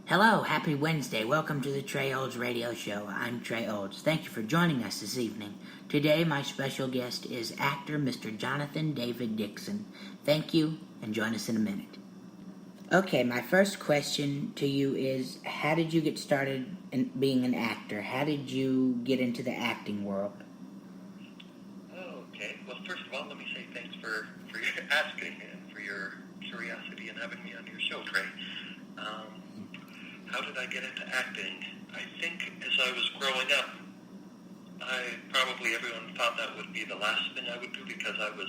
Hello, happy Wednesday. Welcome to the Trey Olds Radio Show. I'm Trey Olds. Thank you for joining us this evening. Today, my special guest is actor Mr. Jonathan David Dixon. Thank you, and join us in a minute. Okay, my first question to you is, how did you get started in being an actor? How did you get into the acting world? Okay. Well, first of all, let me say thanks for your asking and for your curiosity and having me on your show, Trey. How did I get into acting? I think as I was growing up, everyone thought that would be the last thing I would do because I was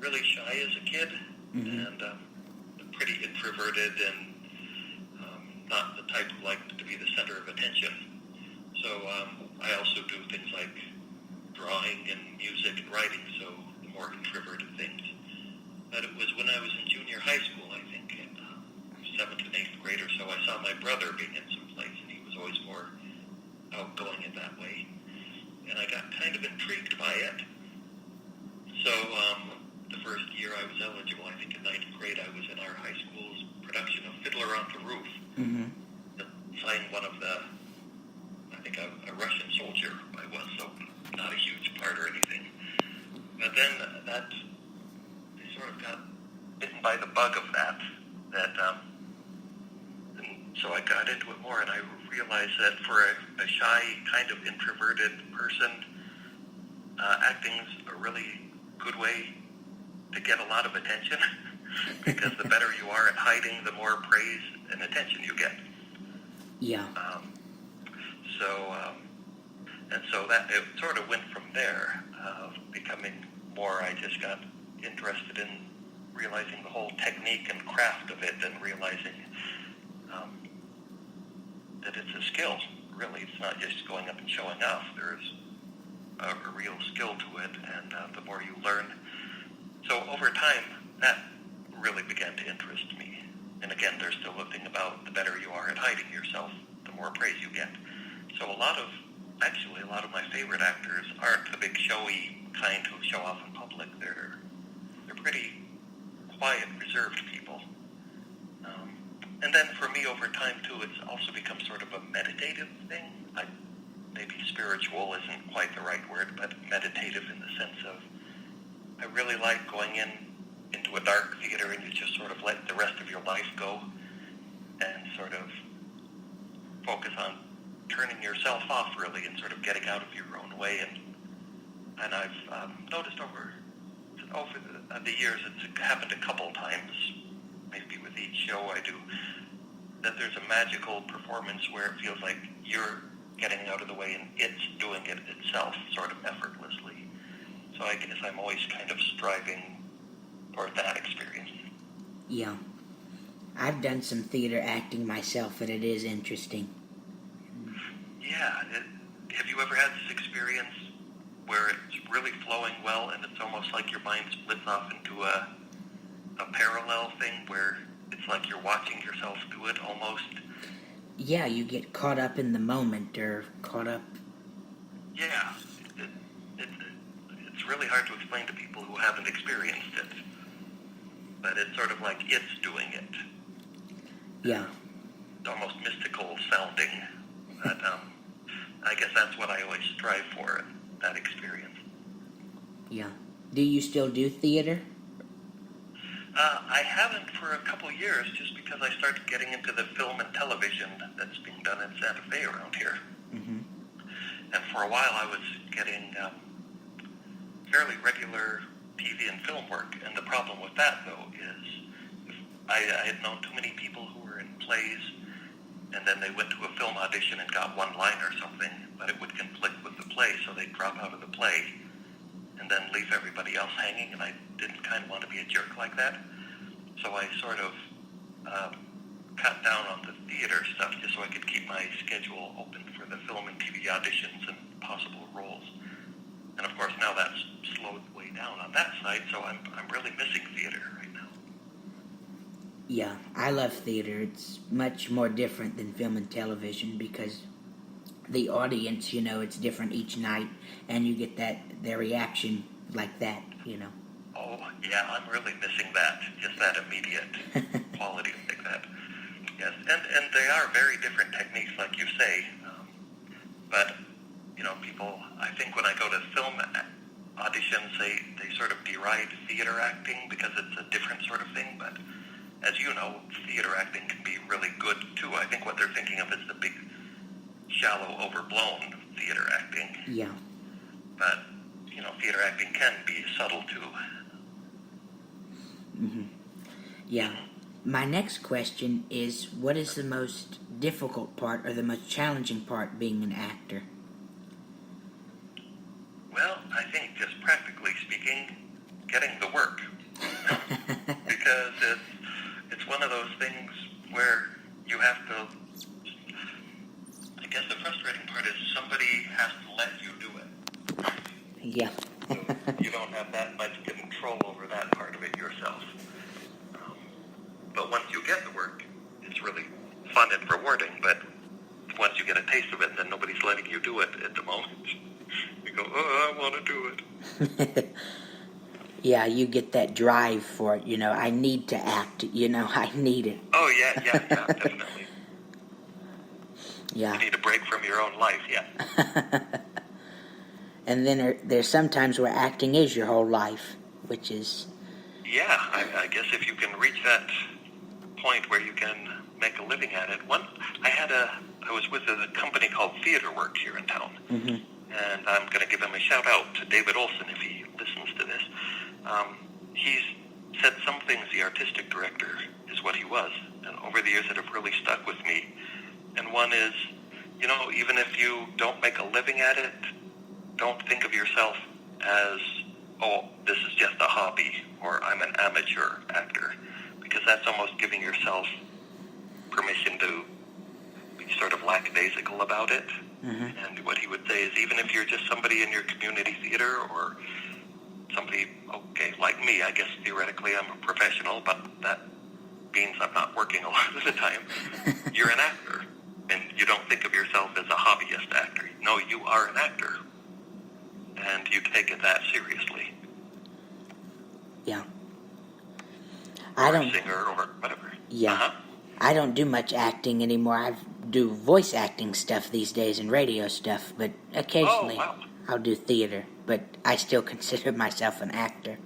really shy as a kid and pretty introverted and not the type who liked to be the center of attention. So I also do things like drawing and music and writing, so the more introverted things. But it was when I was in junior high school, I think, in 7th and 8th grade or so, I saw my brother being in some plays, and he was always more outgoing in that way. And I got kind of intrigued by it. So the first year I was eligible, I think in 9th grade, I was in our high school's production of Fiddler on the Roof. Playing one of the, I think a Russian soldier I was, so not a huge part or anything. But then I sort of got bitten by the bug of that and so I got into it more, and I realized that for a shy, kind of introverted person, acting's a really good way to get a lot of attention because the better you are at hiding, the more praise and attention you get. Yeah. So that it sort of went from there, becoming more. I just got interested in realizing the whole technique and craft of it, and realizing that it's a skill. Really, it's not just going up and showing off. There's a real skill to it, and the more you learn. So over time, that really began to interest me. And again, there's still a thing about the better you are at hiding yourself, the more praise you get. So a lot of my favorite actors aren't the big showy kind who show off in public. They're pretty quiet, reserved people. And then for me over time too, it's also become sort of a meditative thing. Maybe spiritual isn't quite the right word, but meditative in the sense of I really like going into a dark theater and you just sort of let the rest of your life go and sort of focus on turning yourself off really and sort of getting out of your own way. And I've noticed over the years, it's happened a couple times, maybe with each show I do, that there's a magical performance where it feels like you're getting out of the way and it's doing it itself sort of effortlessly. So I guess I'm always kind of striving for that experience. Yeah. I've done some theater acting myself, and it is interesting. Yeah. Have you ever had this experience where it's really flowing well and it's almost like your mind splits off into a parallel thing where it's like you're watching yourself do it almost? Yeah, you get caught up in the moment, or caught up... Yeah. It's really hard to explain to people who haven't experienced it. But it's sort of like it's doing it. Yeah. It's almost mystical sounding. But I guess that's what I always strive for, that experience. Yeah. Do you still do theater? I haven't for a couple years, just because I started getting into the film and television that's being done in Santa Fe around here. And for a while I was getting fairly regular TV and film work. And the problem with that, though, is I had known too many people who were in plays, and then they went to a film audition and got one line or something, but it would conflict with the play, so they'd drop out of the play and then leave everybody else hanging, and I didn't kind of want to be a jerk like that. So I sort of cut down on the theater stuff just so I could keep my schedule open for the film and TV auditions and possible roles. And of course now that's slowed way down on that side, so I'm really missing theater right now. Yeah, I love theater. It's much more different than film and television because the audience, it's different each night, and you get their reaction like that, Oh, yeah, I'm really missing that, just that immediate quality like that. yes, and they are very different techniques, like you say. But people, I think when I go to film auditions, they sort of deride theater acting because it's a different sort of thing. But as you know, theater acting can be really good too. I think what they're thinking of is the big, shallow, overblown theater acting. Yeah. But theater acting can be subtle too. Mm-hmm. Yeah. My next question is, what is the most difficult part or the most challenging part being an actor? Well, I think just practically speaking, getting the work. Because it's one of those things where you have to, I guess the frustrating part is somebody has to let you do it. Yeah. So you don't have that much control over that part of it yourself. But once you get the work, it's really fun and rewarding. But once you get a taste of it, then nobody's letting you do it at the moment. You go, oh, I want to do it. Yeah, you get that drive for it. I need to act. I need it. Oh, yeah, definitely. Yeah. You need a break from your own life, yeah. And then there's sometimes where acting is your whole life, which is... Yeah, I guess if you can reach that point where you can make a living at it. I was with a company called TheaterWorks here in town. Mm-hmm. And I'm going to give him a shout out to David Olson if he listens to this. He's said some things, the artistic director is what he was, and over the years that have really stuck with me. And one is, even if you don't make a living at it, don't think of yourself as, oh, this is just a hobby, or I'm an amateur actor, because that's almost giving yourself permission to be sort of lackadaisical about it. Mm-hmm. And what he would say is, even if you're just somebody in your community theater or somebody, okay, like me, I guess theoretically I'm a professional, but that means I'm not working a lot of the time. You're an actor, and you don't think of yourself as a hobbyist actor. No, you are an actor, and you take it that seriously. Yeah. Or a singer or whatever. Yeah. Uh-huh. I don't do much acting anymore. I do voice acting stuff these days and radio stuff, but occasionally I'll do theater. But I still consider myself an actor.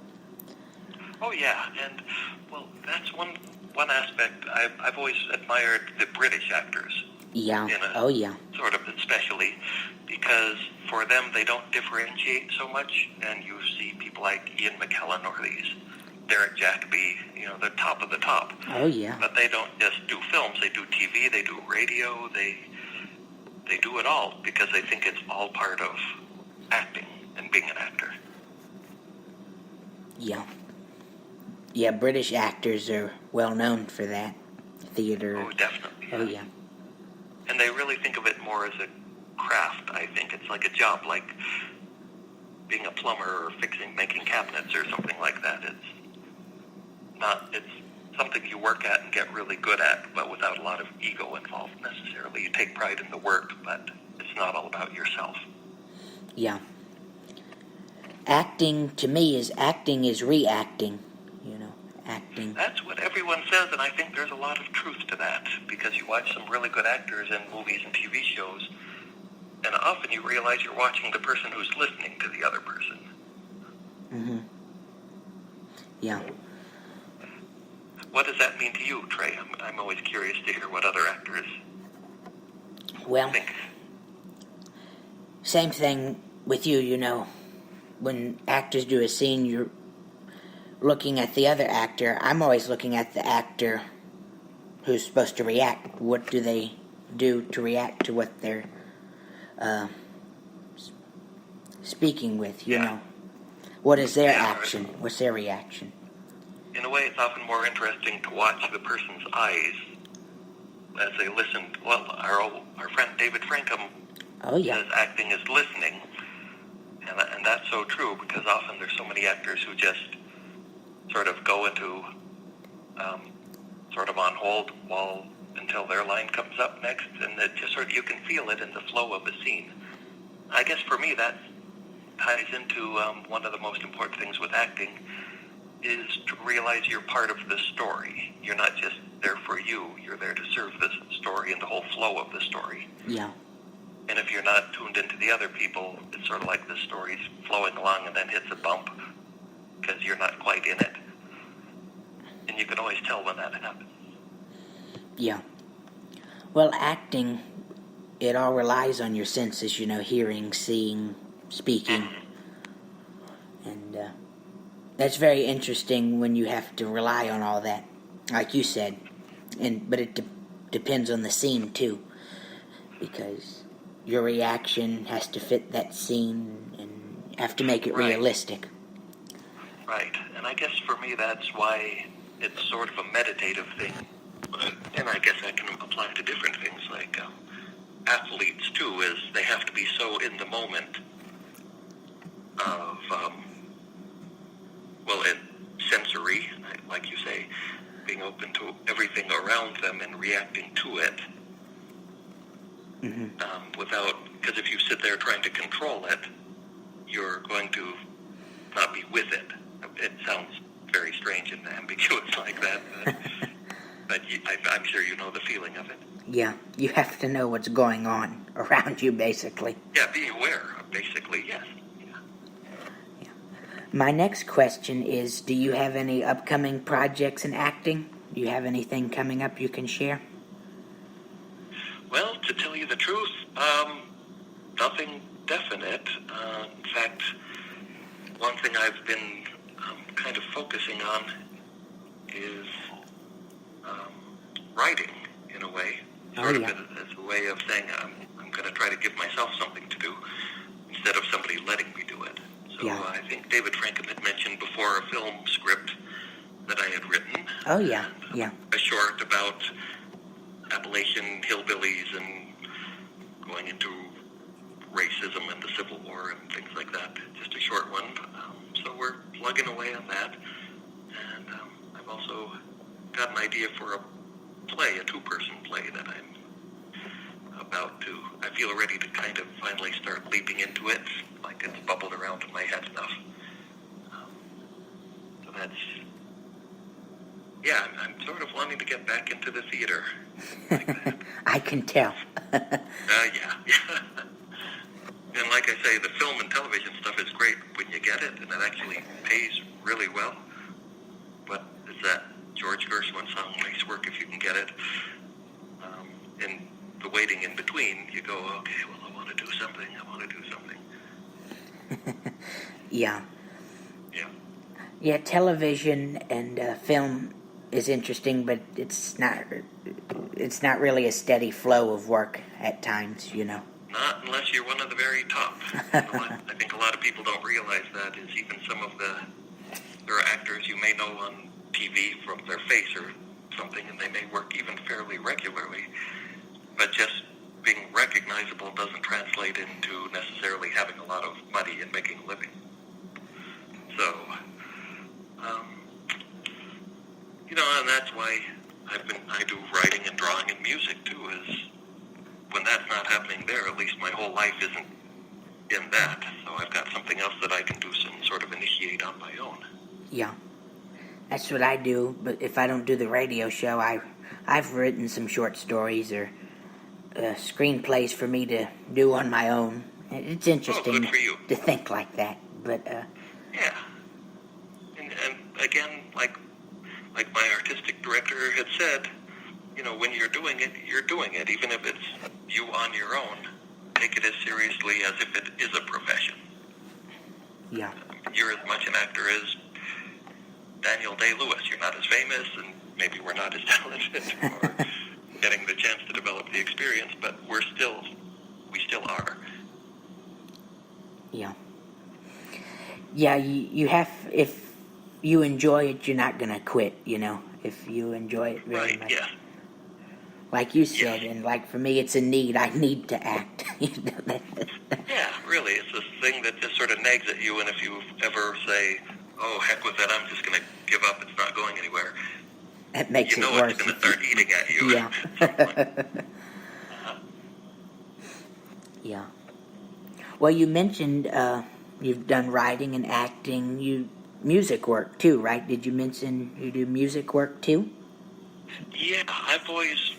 Oh, yeah, and, well, that's one aspect. I've always admired the British actors. Yeah, Sort of especially, because for them they don't differentiate so much, and you see people like Ian McKellen or these Derek Jacobi, they're top of the top. Oh, yeah. But they don't just do films, they do TV, they do radio, they do it all, because they think it's all part of acting and being an actor. Yeah. Yeah, British actors are well known for that. Theater. Oh, definitely. Oh, yeah. And they really think of it more as a craft, I think. It's like a job, like being a plumber or making cabinets or something like that. It's something you work at and get really good at, but without a lot of ego involved necessarily. You take pride in the work, but it's not all about yourself. Yeah. Acting, to me, is reacting. Acting. That's what everyone says, and I think there's a lot of truth to that, because you watch some really good actors in movies and TV shows, and often you realize you're watching the person who's listening to the other person. Mm-hmm. Yeah. What does that mean to you, Trey? I'm always curious to hear what other actors think. Same thing with you, when actors do a scene, you're looking at the other actor. I'm always looking at the actor who's supposed to react. What do they do to react to what they're speaking with, know? What is their action? What's their reaction? In a way, it's often more interesting to watch the person's eyes as they listen. Well, our friend David Frankham says acting is listening, and that's so true, because often there's so many actors who just sort of go into sort of on hold until their line comes up next, and it just sort of, you can feel it in the flow of the scene. I guess for me that ties into one of the most important things with acting, is to realize you're part of the story. You're not just there for you. You're there to serve the story and the whole flow of the story. Yeah. And if you're not tuned into the other people, it's sort of like the story's flowing along and then hits a bump because you're not quite in it. And you can always tell when that happens. Yeah. Well, acting, it all relies on your senses, hearing, seeing, speaking. And that's very interesting when you have to rely on all that, like you said. But it depends on the scene, too, because your reaction has to fit that scene and have to make it realistic. Right. And I guess for me that's why it's sort of a meditative thing. And I guess I can apply to different things, like athletes, too, is they have to be so in the moment of, sensory, like you say, being open to everything around them and reacting to it. Mm-hmm. Because if you sit there trying to control it, you're going to not be with it. It sounds very strange and ambiguous like that, but I'm sure you know the feeling of it. Yeah, you have to know what's going on around you, basically. Yeah, be aware, basically, yes. Yeah. My next question is, do you have any upcoming projects in acting? Do you have anything coming up you can share? Well, to tell you the truth, nothing definite. In fact, one thing I've been kind of focusing on is writing, in a way. Sort of as a way of saying I'm going to try to give myself something to do instead of somebody letting me do it. So I think David Franken had mentioned before a film script that I had written. Oh, yeah, yeah. A short about Appalachian hillbillies and going into racism and the Civil War and things like that. Just a short one. So we're plugging away on that. And I've also got an idea for a play, a two-person play that I'm about to. I feel ready to kind of finally start leaping into it, like it's bubbled around in my head enough. So that's... Yeah, I'm sort of wanting to get back into the theater. Like that. I can tell. Yeah. And like I say, the film and television stuff is great when you get it, and it actually pays really well. But it's that George Gershwin song, nice work if you can get it. And the waiting in between, you go, okay, well, I want to do something. Yeah. Yeah. Yeah, television and film is interesting, but it's not really a steady flow of work at times, Not unless you're one of the very top. I think a lot of people don't realize that is even some of there are actors you may know on TV from their face or something, and they may work even fairly regularly, but just being recognizable doesn't translate into necessarily having a lot of money and making a living. So, and that's why I do writing and drawing and music too, is when that's not happening there, at least my whole life isn't in that. So I've got something else that I can do and sort of initiate on my own. Yeah. That's what I do, but if I don't do the radio show, I've written some short stories or screenplays for me to do on my own. It's interesting to think like that, but... Yeah. And again, like my artistic director had said, when you're doing it, even if it's you on your own. Take it as seriously as if it is a profession. Yeah. You're as much an actor as Daniel Day-Lewis. You're not as famous, and maybe we're not as talented or getting the chance to develop the experience, but we still are. Yeah. Yeah, you have, if you enjoy it, you're not going to quit, if you enjoy it very much. Yeah. Like you said, and like for me, it's a need. I need to act. Yeah, really. It's this thing that just sort of nags at you, and if you ever say, oh, heck with that, I'm just going to give up, it's not going anywhere, that makes it worse. It's going to start eating at you. Yeah. Yeah. Well, you mentioned you've done writing and acting. You music work, too, right? Did you mention you do music work, too? Yeah, I've always